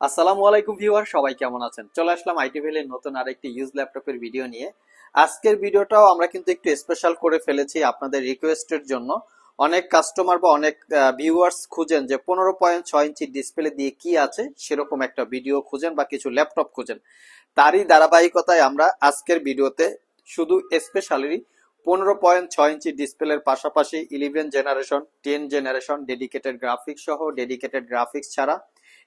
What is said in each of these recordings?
আসসালামু আলাইকুম ভিউয়ার, সবাই কেমন আছেন? চলে আসলাম আইটি ভ্যালির নতুন আরেকটি ইউজ ল্যাপটপের ভিডিও নিয়ে। আজকের ভিডিওটাও আমরা কিন্তু একটু স্পেশাল করে ফেলেছি আপনাদের রিকোয়েস্টের জন্য। অনেক কাস্টমার বা অনেক ভিউয়ার্স খুঁজেন যে 15.6 ইঞ্চি ডিসপ্লে দিয়ে কি আছে সেরকম একটা ভিডিও খুঁজেন বা কিছু ল্যাপটপ খুঁজেন। তারই ধারাবাহিকতায় আমরা আজকের ভিডিওতে শুধু স্পেশালি 15.6 ইঞ্চি ডিসপ্লের পাশাপাশি 11 জেনারেশন, 10 জেনারেশন ডেডিকেটেড গ্রাফিক্স সহ, ডেডিকেটেড গ্রাফিক্স ছাড়া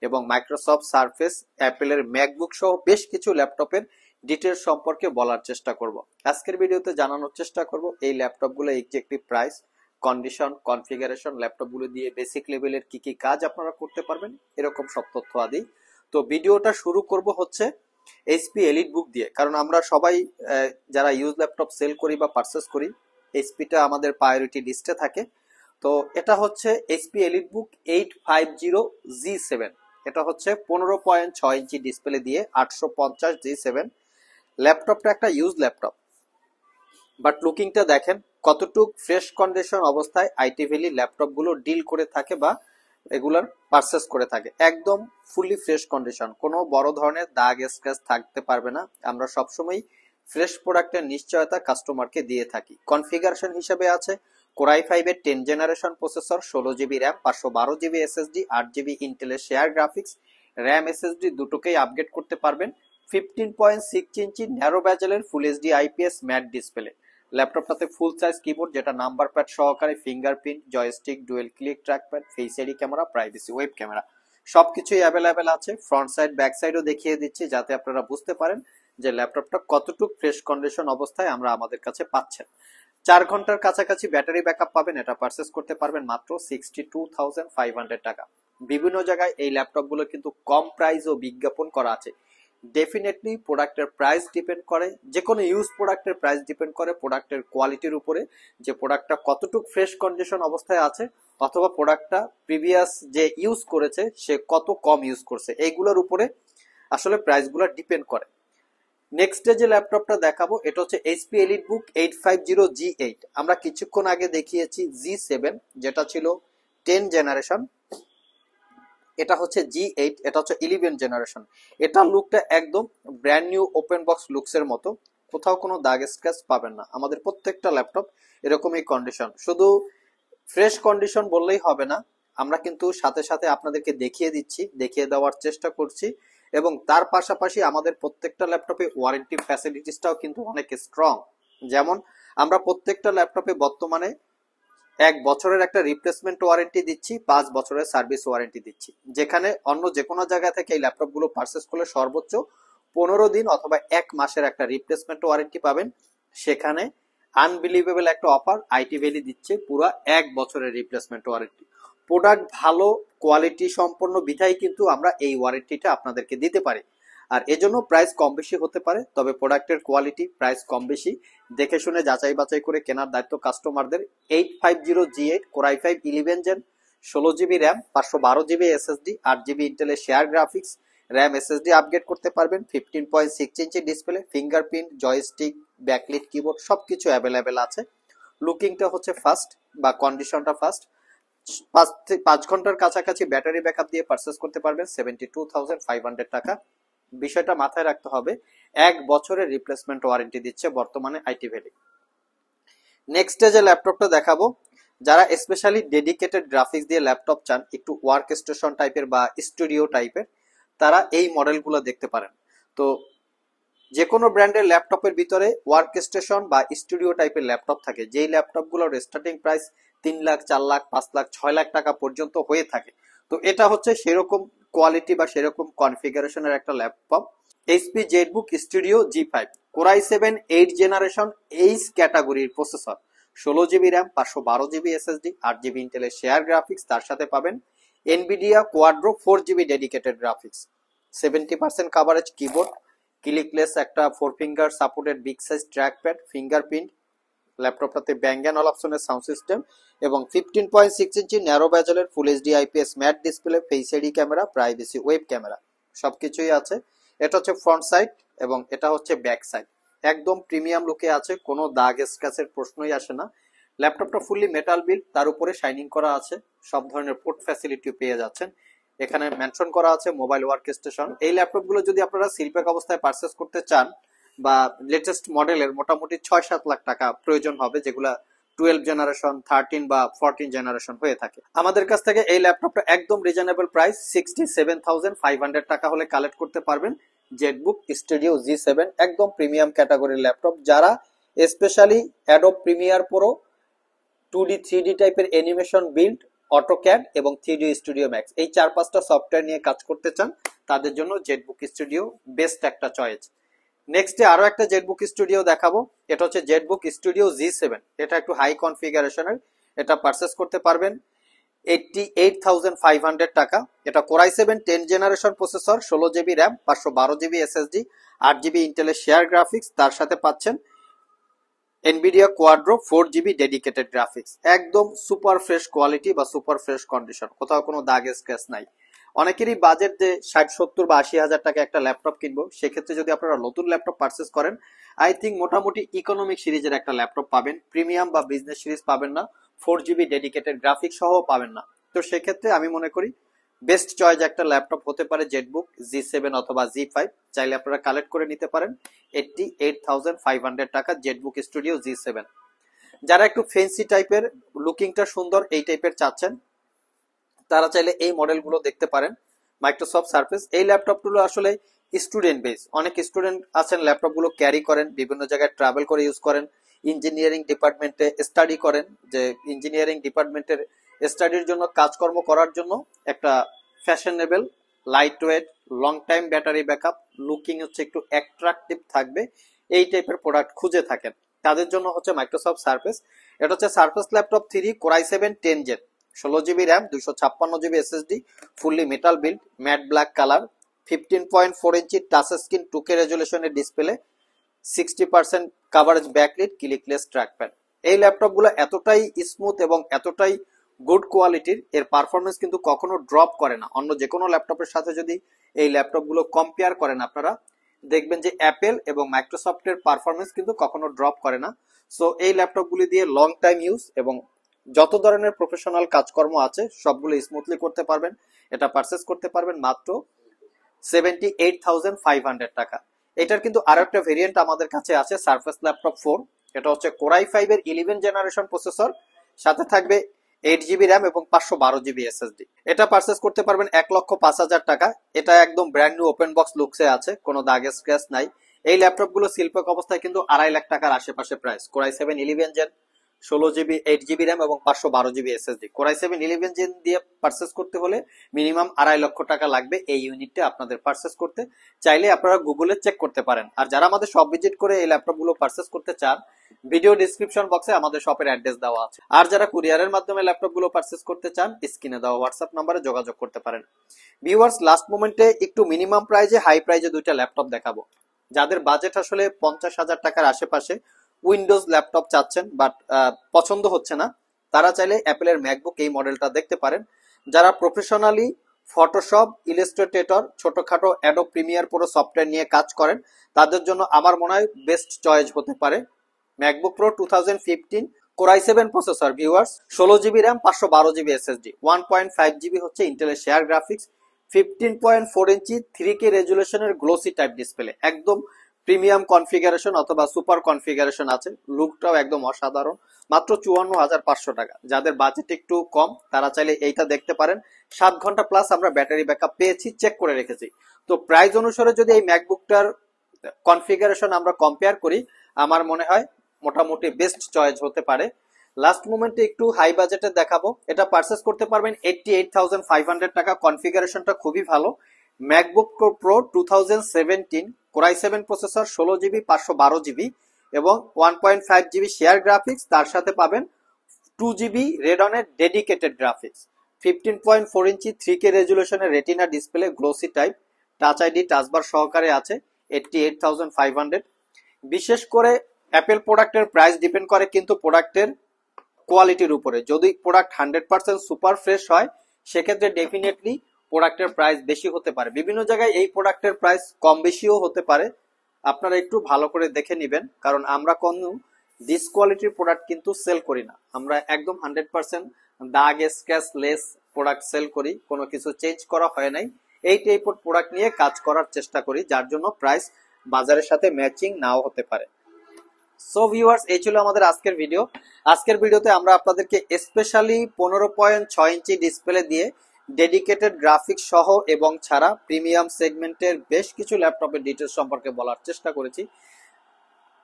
এবং মাইক্রোসফট সারফেস, অ্যাপেলের ম্যাকবুক সহ বেশ কিছু ল্যাপটপের ডিটেলস সম্পর্কে বলার চেষ্টা করব। আজকের ভিডিওতে জানানোর চেষ্টা করব এই ল্যাপটপগুলো এক্স্যাক্টলি প্রাইস, কন্ডিশন, কনফিগারেশন, ল্যাপটপগুলো দিয়ে বেসিক লেভেলের কি কি কাজ আপনারা করতে পারবেন, এরকম সব তথ্য আদি। তো ভিডিওটা শুরু করব হচ্ছে এইচপি এলিট বুক দিয়ে, কারণ আমরা সবাই যারা ইউজ ল্যাপটপ সেল করি বা পারচেস করি, এইচপিটা আমাদের প্রায়োরিটি লিস্টে থাকে। তো এটা হচ্ছে এইচপি এলিট বুক 850G7। এটা হচ্ছে 15.6 ইঞ্চি ডিসপ্লে দিয়ে 850G7 ল্যাপটপটা একটা ইউজ ল্যাপটপ, বাট লুকিংটা দেখেন কতটুক ফ্রেশ কন্ডিশন অবস্থায় আইটি ভ্যালি ল্যাপটপ গুলো ডিল করে থাকে বা এগুলার পারচেস করে থাকে। একদম ফুললি ফ্রেশ কন্ডিশন, কোনো বড় ধরনের দাগ স্ক্র্যাচ থাকতে পারবে না। আমরা সবসময় ফ্রেশ প্রোডাক্টের নিশ্চয়তা কাস্টমারকে দিয়ে থাকি। কনফিগারেশন হিসেবে আছে কোরাই 5 এর 10 generation processor, 16 GB RAM, 512 GB SSD, 8 GB ইন্টেলের শেয়ার গ্রাফিক্স, র্যাম এসএসডি দুটোকেই আপগ্রেড করতে পারবেন। 15.6 ইঞ্চি ন্যারো ব্যাজেলের full HD IPS matte display. ল্যাপটপটাতে ফুল সাইজ কিবোর্ড যেটা নাম্বার প্যাড সহকারে, fingerprint, joystick, dual click trackpad, face ID camera, privacy web camera সবকিছুই available আছে। ফ্রন্ট সাইড ব্যাক সাইডও দেখিয়ে দিচ্ছি যাতে আপনারা বুঝতে পারেন যে ল্যাপটপটা কতটুকু ফ্রেশ কন্ডিশন অবস্থায় আমরা আমাদের কাছে পাচ্ছেন। 4 ঘন্টার কাছাকাছি ব্যাটারি ব্যাকআপ পাবেন। এটা পারচেস করতে পারবেন মাত্র 62,500 টাকা। বিভিন্ন জায়গায় এই ল্যাপটপগুলো কিন্তু কম প্রাইস ও বিজ্ঞাপন করা আছে। ডেফিনেটলি প্রোডাক্টের প্রাইস ডিপেন্ড করে, যে কোনো ইউজ প্রোডাক্টের প্রাইস ডিপেন্ড করে প্রোডাক্টের কোয়ালিটির উপরে, যে প্রোডাক্টটা কতটুকু ফ্রেশ কন্ডিশন অবস্থায় আছে অথবা প্রোডাক্টটা প্রিভিয়াস যে ইউজ করেছে সে কত কম ইউজ করছে, এইগুলোর উপরে আসলে প্রাইসগুলো ডিপেন্ড করে। নেক্সট যে ল্যাপটপটা দেখাবো এটা হচ্ছে এইচপি এলিট বুক 850G8। আমরা কিছুক্ষণ আগে দেখিয়েছি G7 যেটা ছিল 10 জেনারেশন, এটা হচ্ছে G8, এটা হচ্ছে 11 জেনারেশন। এটা লুকটা একদম brand new open box looks এর মতো, কোথাও কোনো দাগ স্ক্র্যাচ পাবেন না। আমাদের প্রত্যেকটা ল্যাপটপ এরকমই কন্ডিশন। শুধু ফ্রেশ কন্ডিশন বললেই হবে না, আমরা কিন্তু সাথে সাথে আপনাদেরকে দেখিয়ে দিচ্ছি, দেখিয়ে দেওয়ার চেষ্টা করছি। এবং তার পাশাপাশি আমাদের প্রত্যেকটা ল্যাপটপে ওয়ারেন্টি ফ্যাসিলিটিসটাও কিন্তু অনেক স্ট্রং। যেমন আমরা প্রত্যেকটা ল্যাপটপে বর্তমানে 1 বছরের একটা রিপ্লেসমেন্ট ওয়ারেন্টি দিচ্ছি, 5 বছরের সার্ভিস ওয়ারেন্টি দিচ্ছি, যেখানে অন্য যে কোনো জায়গা থেকে এই ল্যাপটপ গুলো পারচেস করলে সর্বোচ্চ 15 দিন অথবা 1 মাসের একটা রিপ্লেসমেন্ট ওয়ারেন্টি পাবেন। সেখানে আনবিলিভেবল একটা অফার আইটি ভ্যালি দিচ্ছে, পুরো 1 বছরের রিপ্লেসমেন্ট ওয়ারেন্টি। প্রোডাক্ট ভালো কোয়ালিটি সম্পন্ন বিধায় কিন্তু আমরা এই ওয়ারেন্টিটা আপনাদেরকে দিতে পারি। আর এজন্য প্রাইস কম বেশি হতে পারে, তবে প্রোডাক্টের কোয়ালিটি প্রাইস কম বেশি দেখে শুনে যাচাই বাছাই করে কেনার দায়িত্ব কাস্টমারদের। 850G8 Core i 5 11 gen, 16 GB RAM, 512 GB SSD, 8 GB ইন্টেলের share graphics, RAM SSD upgrade করতে পারবেন। 15.6 inch display, fingerprint, joystick, backlit keyboard সবকিছু অ্যাভেলেবেল আছে। লুকিংটা হচ্ছে ফাস্ট বা কন্ডিশনটা ফাস্ট। 5 ঘন্টার কাছাকাছি ব্যাটারি ব্যাকআপ দিয়ে পারচেস করতে পারবেন 72,500 টাকা। বিষয়টা মাথায় রাখতে হবে, 1 বছরের রিপ্লেসমেন্ট ওয়ারেন্টি দিচ্ছে বর্তমানে আইটি ভ্যালি। নেক্সট যে ল্যাপটপটা দেখাবো, যারা স্পেশালি ডেডিকেটেড গ্রাফিক্স দিয়ে ল্যাপটপ চান, একটু ওয়ার্ক স্টেশন টাইপের বা স্টুডিও টাইপের, তারা এই মডেলগুলো দেখতে পারেন। তো যে কোনো ব্র্যান্ডের ল্যাপটপের ভিতরে ওয়ার্ক স্টেশন বা স্টুডিও টাইপের ল্যাপটপ থাকে, যেই ল্যাপটপগুলোর স্টার্টিং প্রাইস 3 লাখ, 4 লাখ, 5 লাখ, 6 লাখ টাকা পর্যন্ত হয়ে থাকে। তো এটা হচ্ছে সেরকম কোয়ালিটি বা সেরকম কনফিগারেশনের একটা laptop. HP ZBook Studio G5 Core i 7 8 generation H ক্যাটাগরির processor, 16 GB RAM, 512 GB SSD, 8 GB ইন্টেলের শেয়ার গ্রাফিক্স, তার সাথে পাবেন Nvidia Quadro 4 GB dedicated graphics, 70% coverage keyboard, clickless একটা 4 finger supported big size trackpad, fingerprint, ল্যাপটপটাতে ব্যাং অ্যান্ড অপশনের sound system এবং 15.6 inch narrow ব্যাজেলের full HD IPS matte display, face ID camera, privacy web camera সবকিছুই আছে। এটা হচ্ছে front side এবং এটা হচ্ছে ব্যাক সাইড। একদম প্রিমিয়াম লুকে আছে, কোনো দাগ স্ক্র্যাচের প্রশ্নই আসে না। ল্যাপটপটা ফুললি মেটাল বিল্ড, তার উপরে শাইনিং করা আছে, সব ধরনের পোর্ট ফ্যাসিলিটি পেয়ে যাচ্ছেন। এখানে মেনশন করা আছে মোবাইল ওয়ার্ক স্টেশন। এই ল্যাপটপগুলো যদি আপনারা সিল প্যাক অবস্থায় পারচেস করতে চান বা লেটেস্ট মডেলের মোটামুটি 6-7 লাখ টাকা প্রয়োজন হবে, যেগুলা 12 জেনারেশন, 13 বা 14 জেনারেশন হয়ে থাকে। আমাদের কাছ থেকে এই ল্যাপটপটা একদম রিজনেবল প্রাইস 67,500 টাকা হলে কালেক্ট করতে পারবেন। জেটবুক স্টুডিও G7 একদম প্রিমিয়াম ক্যাটাগরির ল্যাপটপ। যারা specially Adobe Premiere Pro, 2D 3D টাইপের অ্যানিমেশন বিল্ড, অটোক্যাড এবং 3D স্টুডিও ম্যাক্স এই 4-5টা সফটওয়্যার নিয়ে কাজ করতে চান, তাদের জন্য জেটবুক স্টুডিও বেস্ট একটা চয়েস। নেক্সটে আরো একটা জেটবুক স্টুডিও দেখাবো, এটা হচ্ছে জেটবুক স্টুডিও G7। এটা একটু হাই কনফিগারেশনের, এটা পারচেস করতে পারবেন 88,500 টাকা। এটা Core i7 10 generation processor, 16GB RAM, 512GB SSD, 8GB ইন্টেলের শেয়ার গ্রাফিক্স, তার সাথে পাচ্ছেন Nvidia Quadro 4GB dedicated graphics. একদম সুপার ফ্রেশ কোয়ালিটি বা সুপার ফ্রেশ কন্ডিশন, কোথাও কোনো দাগ স্ক্র্যাচ নাই। অনেকেরই বাজেট যে 60-70 বা 80,000 টাকা একটা ল্যাপটপ কিনবো, সেক্ষেত্রে যদি আপনারা নতুন ল্যাপটপ পারচেস করেন, আই থিঙ্ক মোটামুটি ইকোনমিক সিরিজের একটা ল্যাপটপ পাবেন, প্রিমিয়াম বা বিজনেস সিরিজ পাবেন না, 4GB ডেডিকেটেড গ্রাফিক্স সহ পাবেন না। তো সেক্ষেত্রে আমি মনে করি বেস্ট চয়েস একটা ল্যাপটপ হতে পারে জেটবুক G7 অথবা G5। চাইলে আপনারা কালেক্ট করে নিতে পারেন 88,500 টাকা জেটবুক স্টুডিও G7। যারা একটু ফেন্সি টাইপের, লুকিংটা সুন্দর এই টাইপের চাচ্ছেন, তারা চাইলে এই মডেলগুলো দেখতে পারেন। মাইক্রোসফট সার্ফেস এই ল্যাপটপগুলো আসলে স্টুডেন্ট বেস, অনেক স্টুডেন্ট আছেন ল্যাপটপগুলো ক্যারি করেন, বিভিন্ন জায়গায় ট্রাভেল করে ইউজ করেন, ইঞ্জিনিয়ারিং ডিপার্টমেন্টে স্টাডি করেন, যে ইঞ্জিনিয়ারিং ডিপার্টমেন্টের স্টাডির জন্য কাজকর্ম করার জন্য একটা fashionable, light weight, long time battery backup, looking হচ্ছে একটু অ্যাট্রাকটিভ থাকবে, এই টাইপের প্রোডাক্ট খুঁজে থাকেন, তাদের জন্য হচ্ছে মাইক্রোসফট সার্ফেস। এটা হচ্ছে Surface laptop 3 Core i7 10 gen, 16GB RAM, 256GB SSD, fully metal build, matte black colour, 15.4 inch touch screen 2K রেজুলেশনের display, 60% coverage backlit, clickless trackpad. এই ল্যাপটপগুলো এতটাই স্মুথ এবং এতটাই গুড কোয়ালিটির, এর পারফরমেন্স কিন্তু কখনো ড্রপ করে না। অন্য যে কোনো ল্যাপটপের সাথে যদি এই ল্যাপটপগুলো কম্পেয়ার করেন আপনারা, দেখবেন যে অ্যাপেল এবং মাইক্রোসফটের পারফরমেন্স কিন্তু কখনো ড্রপ করে না। সো এই ল্যাপটপগুলি দিয়ে লং টাইম ইউজ এবং যত ধরনের প্রফেশনাল কাজকর্ম আছে সবগুলো স্মুথলি করতে পারবেন। এটা পারচেস করতে পারবেন মাত্র 78,500 টাকা। এটার কিন্তু আরো একটা ভেরিয়েন্ট আমাদের কাছে আছে, সারফেস ল্যাপটপ 4। এটা হচ্ছে Core i5 এর 11 জেনারেশন প্রসেসর, সাথে থাকবে 8GB র্যাম এবং 512GB SSD। এটা পারচেস করতে পারবেন 1,05,000 টাকা। এটা একদম ব্র্যান্ড নিউ ওপেন বক্স লুকসে আছে, কোনো দাগ স্ক্র্যাচ নাই। এই ল্যাপটপগুলো সিলপ্যাক অবস্থায় কিন্তু 2.5 লাখ টাকার আশেপাশে price. Core i7 11 gen, 16GB 8GB RAM এবং 512GB SSD। Core i7 11 gen দিয়ে পারচেস করতে হলে মিনিমাম 2.5 লক্ষ টাকা লাগবে এই ইউনিটটা আপনাদের পারচেস করতে। চাইলে আপনারা গুগলে চেক করতে পারেন। আর যারা আমাদের শপ ভিজিট করে এই ল্যাপটপগুলো পারচেস করতে চান, ভিডিও ডেসক্রিপশন বক্সে আমাদের শপের অ্যাড্রেস দেওয়া আছে। আর যারা কুরিয়ারের মাধ্যমে ল্যাপটপগুলো পারচেস করতে চান, স্ক্রিনে দেওয়া হোয়াটসঅ্যাপ নম্বরে যোগাযোগ করতে পারেন। ভিউয়ার্স, লাস্ট মোমেন্টে একটু মিনিমাম প্রাইজে হাই প্রাইজে দুইটা ল্যাপটপ দেখাবো। যাদের বাজেট আসলে 50,000 টাকার আশেপাশে, উইন্ডোজ ল্যাপটপ চাচ্ছেন বাট পছন্দ হচ্ছে না, তারা চাইলে অ্যাপেলের ম্যাকবুক এই মডেলটা দেখতে পারেন। যারা প্রফেশনালি ফটোশপ, ইলাস্ট্রেটর, ছোটখাটো অ্যাডোব প্রিমিয়ার প্রো সফটওয়্যার নিয়ে কাজ করেন, তাদের জন্য আমার মনে হয় বেস্ট চয়েস হতে পারে MacBook pro 2015 Core i7 processor. Viewers, 16GB RAM, 512GB SSD, 1.5GB হচ্ছে ইন্টেলের share graphics, 15.4 inch 3K রেজুলেশনের glossy type display, একদম প্রিমিয়াম কনফিগারেশন অথবা সুপার কনফিগারেশন আছে, লুকটাও একদম অসাধারণ। মাত্র 54,500 টাকা। যাদের বাজেট একটু কম, তারা চাইলে এইটা দেখতে পারেন। 7 ঘন্টা প্লাস আমরা ব্যাটারি ব্যাকআপ পেয়েছি, চেক করে রেখেছি। তো প্রাইস অনুসারে যদি এই ম্যাকবুকটার কনফিগারেশন আমরা কম্পেয়ার করি, আমার মনে হয় মোটামুটি বেস্ট চয়েস হতে পারে। লাস্ট মোমেন্টে একটু হাই বাজেটে দেখাবো, এটা পারচেস করতে পারবেন 88,500 টাকা। কনফিগারেশনটা খুবই ভালো। MacBook pro 2017 Core i7 processor, 16GB 512GB এবং 1.5GB শেয়ার গ্রাফিক্স, তার সাথে পাবেন 2GB রেডনের ডেডিকেটেড গ্রাফিক্স, 15.4 ইঞ্চি 3K রেজুলেশনের retina display, glossy type, touch ID touch bar সহকারে আছে, 88,500। বিশেষ করে অ্যাপেল প্রোডাক্টের প্রাইস ডিপেন্ড করে কিন্তু প্রোডাক্টের কোয়ালিটির উপরে। যদি প্রোডাক্ট 100% সুপার ফ্রেশ হয়, সেক্ষেত্রে ডেফিনেটলি প্রোডাক্টের প্রাইস বেশি হতে পারে। বিভিন্ন জায়গায় এই প্রোডাক্টের প্রাইস কম বেশিও হতে পারে, আপনারা একটু ভালো করে দেখে নেবেন, কারণ আমরা কোনো ডিসকোয়ালিটির প্রোডাক্ট কিন্তু সেল করি না। আমরা একদম 100% দাগ স্ক্র্যাচ লেস প্রোডাক্ট সেল করি, কোনো কিছু চেঞ্জ করা হয় নাই, এই টাইপের প্রোডাক্ট নিয়ে কাজ করার চেষ্টা করি, যার জন্য প্রাইস বাজারের সাথে ম্যাচিং নাও হতে পারে। সো ভিউয়ার্স, এই ছিল আমাদের আজকের ভিডিও। আজকের ভিডিওতে আমরা আপনাদেরকে স্পেশালি 15.6 ইঞ্চি ডিসপ্লে দিয়ে ডেডিকেটেড গ্রাফিক্স সহ এবং ছাড়া প্রিমিয়াম সেগমেন্টের বেশ কিছু ল্যাপটপের ডিটেলস সম্পর্কে বলার চেষ্টা করেছি।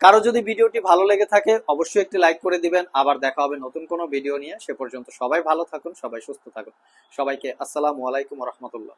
কারো যদি ভিডিওটি ভালো লেগে থাকে অবশ্যই একটি লাইক করে দিবেন। আবার দেখা হবে নতুন কোনো ভিডিও নিয়ে। সে পর্যন্ত সবাই ভালো থাকুন, সবাই সুস্থ থাকুন। সবাইকে আসসালামু আলাইকুম ওয়া রাহমাতুল্লাহ।